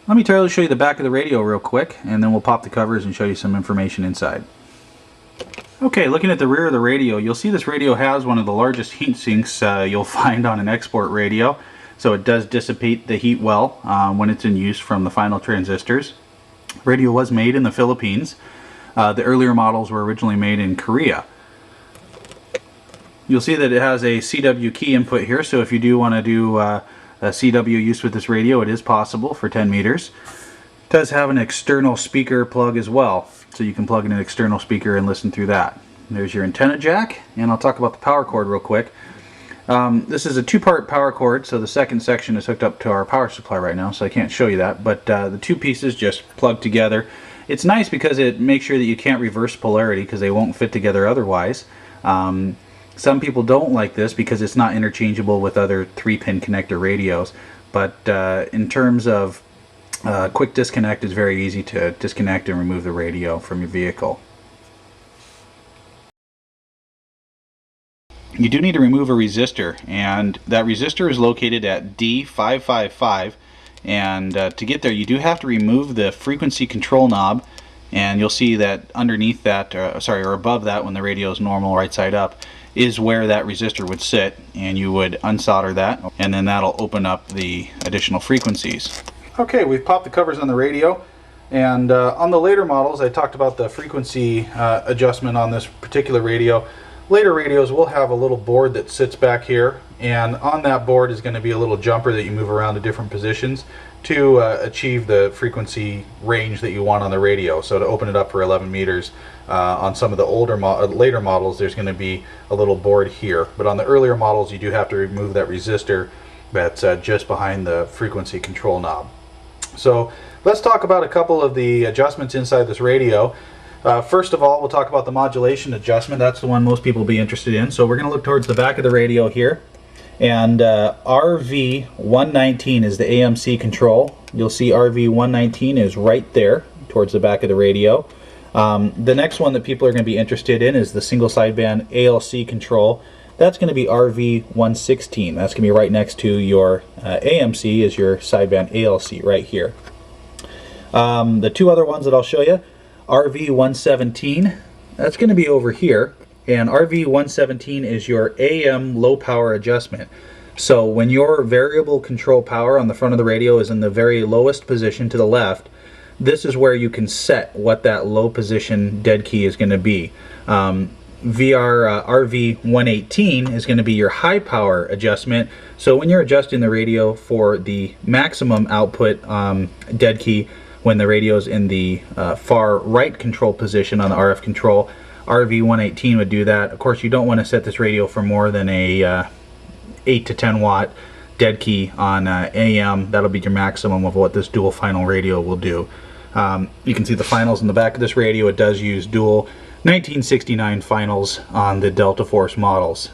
Let me try to show you the back of the radio real quick, and then we'll pop the covers and show you some information inside. Okay, looking at the rear of the radio, you'll see this radio has one of the largest heat sinks you'll find on an export radio, so it does dissipate the heat well when it's in use from the final transistors. The radio was made in the Philippines. The earlier models were originally made in Korea. You'll see that it has a CW key input here, so if you do want to do a CW use with this radio, it is possible for 10 meters. It does have an external speaker plug as well, so you can plug in an external speaker and listen through that. There's your antenna jack, and I'll talk about the power cord real quick. This is a two-part power cord, so the second section is hooked up to our power supply right now, so I can't show you that, but the two pieces just plug together. It's nice because it makes sure that you can't reverse polarity because they won't fit together otherwise. Some people don't like this because it's not interchangeable with other 3-pin connector radios, but in terms of quick disconnect, it's very easy to disconnect and remove the radio from your vehicle. You do need to remove a resistor, and that resistor is located at D555, and to get there you do have to remove the frequency control knob, and you'll see that underneath that, or above that when the radio is normal right side up, is where that resistor would sit, and you would unsolder that, and then that'll open up the additional frequencies. Okay, we've popped the covers on the radio, and on the later models I talked about the frequency adjustment on this particular radio. Later radios will have a little board that sits back here, and on that board is going to be a little jumper that you move around to different positions to achieve the frequency range that you want on the radio. So to open it up for 11 meters, on some of the later models there's going to be a little board here, but on the earlier models you do have to remove that resistor that's just behind the frequency control knob. So let's talk about a couple of the adjustments inside this radio. First of all, we'll talk about the modulation adjustment. That's the one most people will be interested in. So we're going to look towards the back of the radio here, and RV119 is the AMC control. You'll see RV119 is right there towards the back of the radio. The next one that people are going to be interested in is the single sideband ALC control. That's going to be RV116. That's going to be right next to your AMC is your sideband ALC right here. The two other ones that I'll show you, RV117, that's going to be over here, and RV117 is your AM low power adjustment. So when your variable control power on the front of the radio is in the very lowest position to the left, this is where you can set what that low position dead key is going to be. RV118 is going to be your high power adjustment. So when you're adjusting the radio for the maximum output dead key, when the radio is in the far right control position on the RF control, RV118 would do that. Of course, you don't want to set this radio for more than a 8 to 10 watt dead key on AM. That'll be your maximum of what this dual final radio will do. You can see the finals in the back of this radio. It does use dual 1969 finals on the DeltaForce models.